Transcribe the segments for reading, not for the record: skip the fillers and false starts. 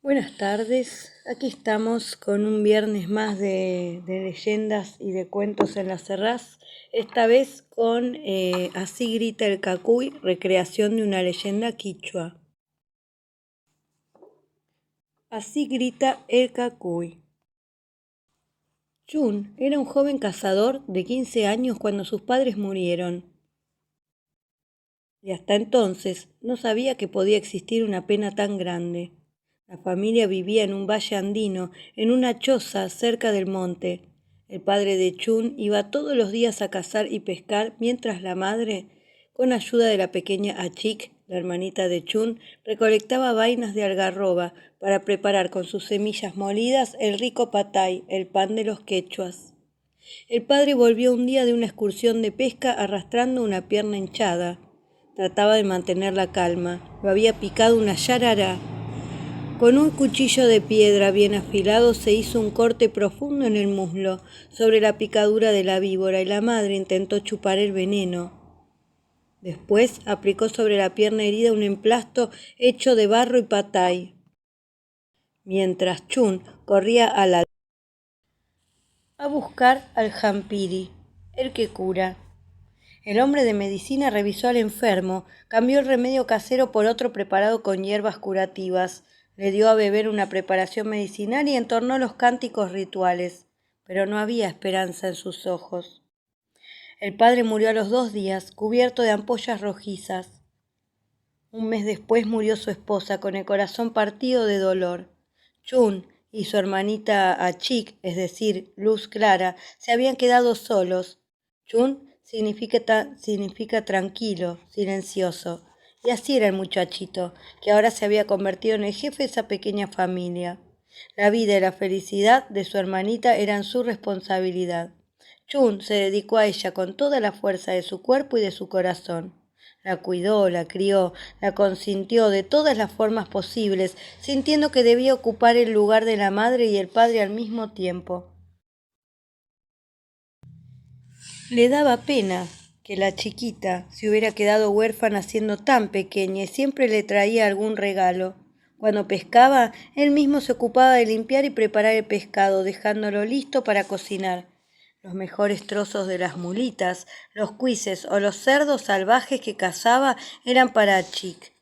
Buenas tardes, aquí estamos con un viernes más de leyendas y de cuentos en la Serraz, esta vez con Así grita el Cacuy, recreación de una leyenda quichua. Así grita el Cacuy. Chun era un joven cazador de 15 años cuando sus padres murieron, y hasta entonces no sabía que podía existir una pena tan grande. La familia vivía en un valle andino, en una choza cerca del monte. El padre de Chun iba todos los días a cazar y pescar, mientras la madre, con ayuda de la pequeña Achik, la hermanita de Chun, recolectaba vainas de algarroba para preparar con sus semillas molidas el rico patay, el pan de los quechuas. El padre volvió un día de una excursión de pesca arrastrando una pierna hinchada. Trataba de mantener la calma. Lo había picado una yarará. Con un cuchillo de piedra bien afilado se hizo un corte profundo en el muslo, sobre la picadura de la víbora, y la madre intentó chupar el veneno. Después aplicó sobre la pierna herida un emplasto hecho de barro y patay. Mientras Chun corría a buscar al jampiri, el que cura. El hombre de medicina revisó al enfermo, cambió el remedio casero por otro preparado con hierbas curativas, le dio a beber una preparación medicinal y entonó los cánticos rituales, pero no había esperanza en sus ojos. El padre murió a los 2 días, cubierto de ampollas rojizas. Un mes después murió su esposa, con el corazón partido de dolor. Chun y su hermanita Achik, es decir, Luz Clara, se habían quedado solos. Chun significa tranquilo, silencioso. Y así era el muchachito, que ahora se había convertido en el jefe de esa pequeña familia. La vida y la felicidad de su hermanita eran su responsabilidad. Chun se dedicó a ella con toda la fuerza de su cuerpo y de su corazón. La cuidó, la crió, la consintió de todas las formas posibles, sintiendo que debía ocupar el lugar de la madre y el padre al mismo tiempo. Le daba pena que la chiquita se hubiera quedado huérfana siendo tan pequeña y siempre le traía algún regalo. Cuando pescaba, él mismo se ocupaba de limpiar y preparar el pescado, dejándolo listo para cocinar. Los mejores trozos de las mulitas, los cuises o los cerdos salvajes que cazaba eran para Chick,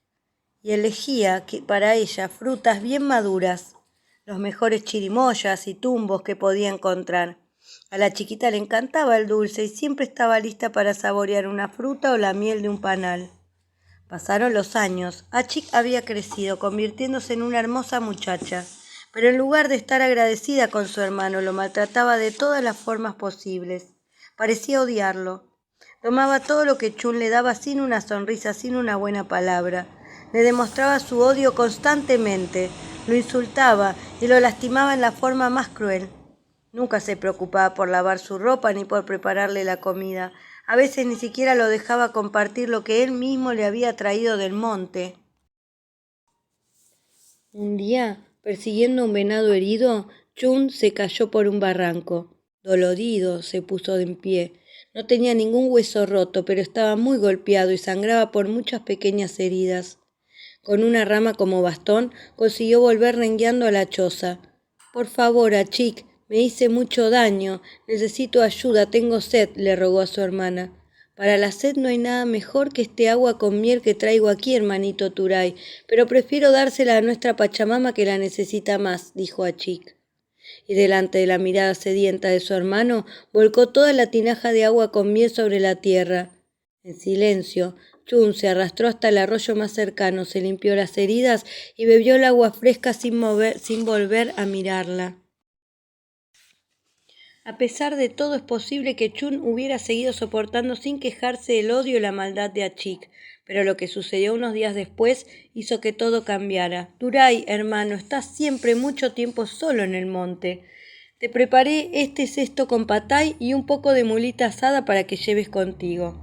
y elegía para ella frutas bien maduras, los mejores chirimoyas y tumbos que podía encontrar. A la chiquita le encantaba el dulce y siempre estaba lista para saborear una fruta o la miel de un panal. Pasaron los años. Achik había crecido, convirtiéndose en una hermosa muchacha, pero en lugar de estar agradecida con su hermano, lo maltrataba de todas las formas posibles. Parecía odiarlo. Tomaba todo lo que Chun le daba sin una sonrisa, sin una buena palabra. Le demostraba su odio constantemente, lo insultaba y lo lastimaba en la forma más cruel. Nunca se preocupaba por lavar su ropa ni por prepararle la comida. A veces ni siquiera lo dejaba compartir lo que él mismo le había traído del monte. Un día, persiguiendo a un venado herido, Chun se cayó por un barranco. Dolorido, se puso en pie. No tenía ningún hueso roto, pero estaba muy golpeado y sangraba por muchas pequeñas heridas. Con una rama como bastón, consiguió volver rengueando a la choza. «Por favor, Achik, me hice mucho daño. Necesito ayuda, tengo sed», le rogó a su hermana. «Para la sed no hay nada mejor que este agua con miel que traigo aquí, hermanito Turay, pero prefiero dársela a nuestra Pachamama que la necesita más», dijo Achik. Y delante de la mirada sedienta de su hermano, volcó toda la tinaja de agua con miel sobre la tierra. En silencio, Chun se arrastró hasta el arroyo más cercano, se limpió las heridas y bebió el agua fresca sin volver a mirarla. A pesar de todo, es posible que Chun hubiera seguido soportando sin quejarse el odio y la maldad de Achik, pero lo que sucedió unos días después hizo que todo cambiara. «Turay, hermano, estás siempre mucho tiempo solo en el monte. Te preparé este cesto con patay y un poco de mulita asada para que lleves contigo».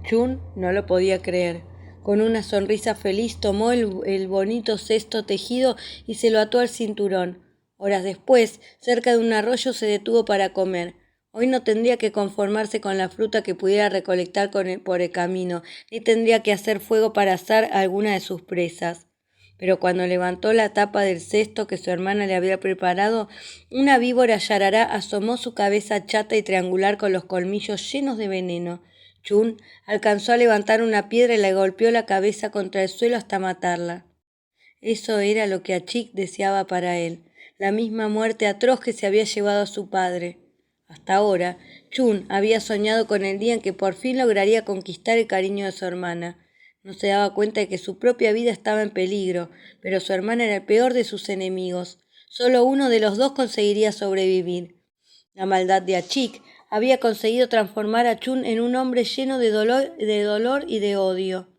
Chun no lo podía creer. Con una sonrisa feliz tomó el bonito cesto tejido y se lo ató al cinturón. Horas después, cerca de un arroyo, se detuvo para comer. Hoy no tendría que conformarse con la fruta que pudiera recolectar por el camino, ni tendría que hacer fuego para asar alguna de sus presas. Pero cuando levantó la tapa del cesto que su hermana le había preparado, una víbora yarará asomó su cabeza chata y triangular con los colmillos llenos de veneno. Chun alcanzó a levantar una piedra y le golpeó la cabeza contra el suelo hasta matarla. Eso era lo que Achik deseaba para él, la misma muerte atroz que se había llevado a su padre. Hasta ahora, Chun había soñado con el día en que por fin lograría conquistar el cariño de su hermana. No se daba cuenta de que su propia vida estaba en peligro, pero su hermana era el peor de sus enemigos. Solo uno de los dos conseguiría sobrevivir. La maldad de Achik había conseguido transformar a Chun en un hombre lleno de dolor y de odio.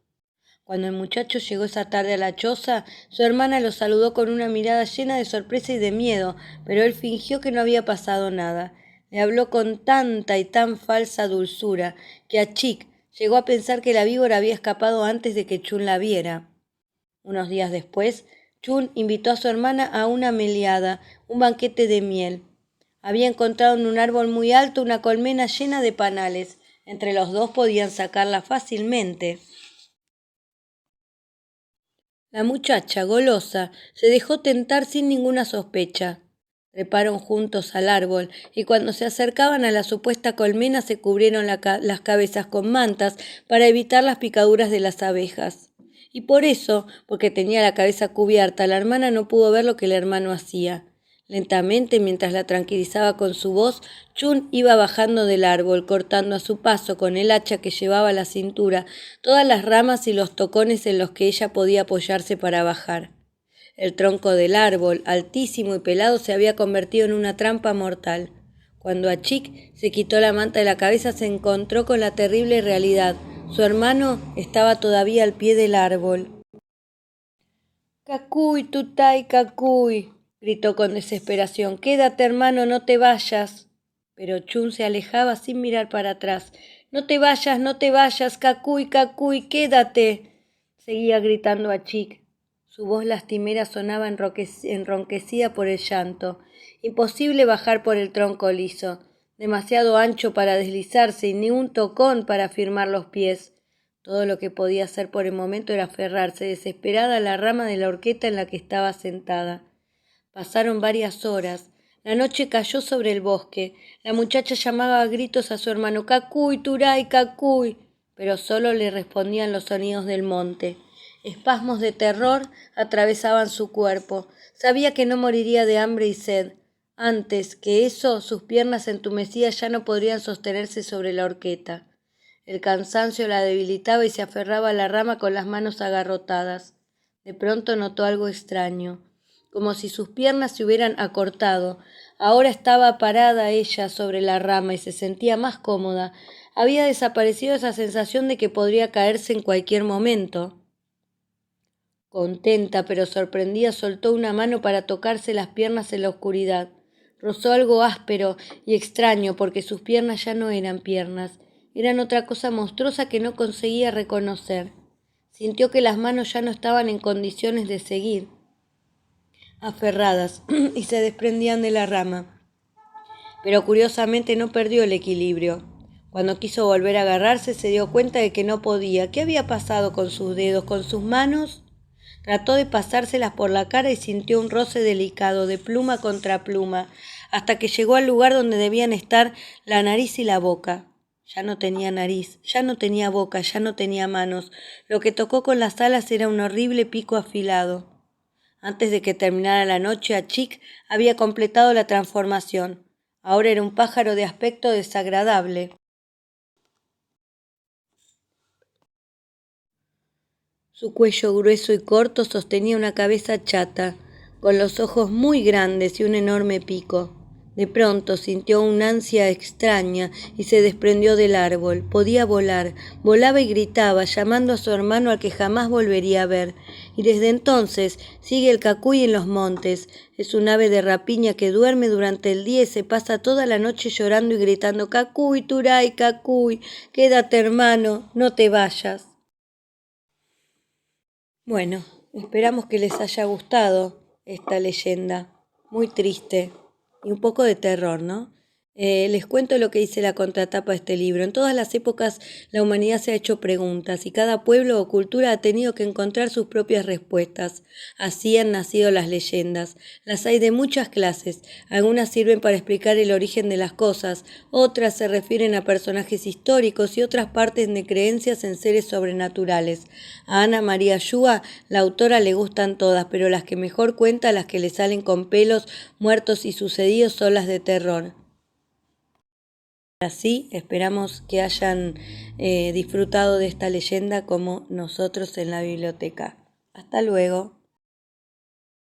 Cuando el muchacho llegó esa tarde a la choza, su hermana lo saludó con una mirada llena de sorpresa y de miedo, pero él fingió que no había pasado nada. Le habló con tanta y tan falsa dulzura que Achik llegó a pensar que la víbora había escapado antes de que Chun la viera. Unos días después, Chun invitó a su hermana a una meliada, un banquete de miel. Había encontrado en un árbol muy alto una colmena llena de panales. Entre los dos podían sacarla fácilmente. La muchacha, golosa, se dejó tentar sin ninguna sospecha. Treparon juntos al árbol y cuando se acercaban a la supuesta colmena se cubrieron las cabezas con mantas para evitar las picaduras de las abejas. Y por eso, porque tenía la cabeza cubierta, la hermana no pudo ver lo que el hermano hacía. Lentamente, mientras la tranquilizaba con su voz, Chun iba bajando del árbol, cortando a su paso con el hacha que llevaba a la cintura todas las ramas y los tocones en los que ella podía apoyarse para bajar. El tronco del árbol, altísimo y pelado, se había convertido en una trampa mortal. Cuando Achik se quitó la manta de la cabeza, se encontró con la terrible realidad. Su hermano estaba todavía al pie del árbol. «Cacuy, tutay, cacuy», gritó con desesperación. «Quédate, hermano, no te vayas». Pero Chun se alejaba sin mirar para atrás. «No te vayas, cacuy, cacuy, quédate», seguía gritando Achik. Su voz lastimera sonaba enronquecida por el llanto. Imposible bajar por el tronco liso, demasiado ancho para deslizarse y ni un tocón para firmar los pies. Todo lo que podía hacer por el momento era aferrarse desesperada a la rama de la horqueta en la que estaba sentada. Pasaron varias horas. La noche cayó sobre el bosque. La muchacha llamaba a gritos a su hermano «Cacuy, turay, cacuy», pero solo le respondían los sonidos del monte. Espasmos de terror atravesaban su cuerpo. Sabía que no moriría de hambre y sed. Antes que eso, sus piernas entumecidas ya no podrían sostenerse sobre la horqueta. El cansancio la debilitaba y se aferraba a la rama con las manos agarrotadas. De pronto notó algo extraño, como si sus piernas se hubieran acortado. Ahora estaba parada ella sobre la rama y se sentía más cómoda. Había desaparecido esa sensación de que podría caerse en cualquier momento. Contenta pero sorprendida, soltó una mano para tocarse las piernas en la oscuridad. Rozó algo áspero y extraño porque sus piernas ya no eran piernas. Eran otra cosa monstruosa que no conseguía reconocer. Sintió que las manos ya no estaban en condiciones de seguir, aferradas, y se desprendían de la rama. Pero curiosamente no perdió el equilibrio. Cuando quiso volver a agarrarse, se dio cuenta de que no podía. ¿Qué había pasado con sus dedos, con sus manos? Trató de pasárselas por la cara y sintió un roce delicado, de pluma contra pluma, hasta que llegó al lugar donde debían estar la nariz y la boca. Ya no tenía nariz, ya no tenía boca, ya no tenía manos. Lo que tocó con las alas era un horrible pico afilado. Antes de que terminara la noche, Achik había completado la transformación. Ahora era un pájaro de aspecto desagradable. Su cuello grueso y corto sostenía una cabeza chata, con los ojos muy grandes y un enorme pico. De pronto sintió una ansia extraña y se desprendió del árbol. Podía volar, volaba y gritaba, llamando a su hermano al que jamás volvería a ver. Y desde entonces sigue el cacuy en los montes. Es un ave de rapiña que duerme durante el día y se pasa toda la noche llorando y gritando «Cacuy, turay, cacuy, quédate, hermano, no te vayas». Bueno, esperamos que les haya gustado esta leyenda, muy triste y un poco de terror, ¿no? Les cuento lo que dice la contratapa de este libro. En todas las épocas la humanidad se ha hecho preguntas y cada pueblo o cultura ha tenido que encontrar sus propias respuestas. Así han nacido las leyendas. Las hay de muchas clases. Algunas sirven para explicar el origen de las cosas, otras se refieren a personajes históricos y otras parten de creencias en seres sobrenaturales. A Ana María Yúa, la autora, le gustan todas, pero las que mejor cuenta, las que le salen con pelos, muertos y sucedidos, son las de terror. Así esperamos que hayan disfrutado de esta leyenda como nosotros en la biblioteca. Hasta luego.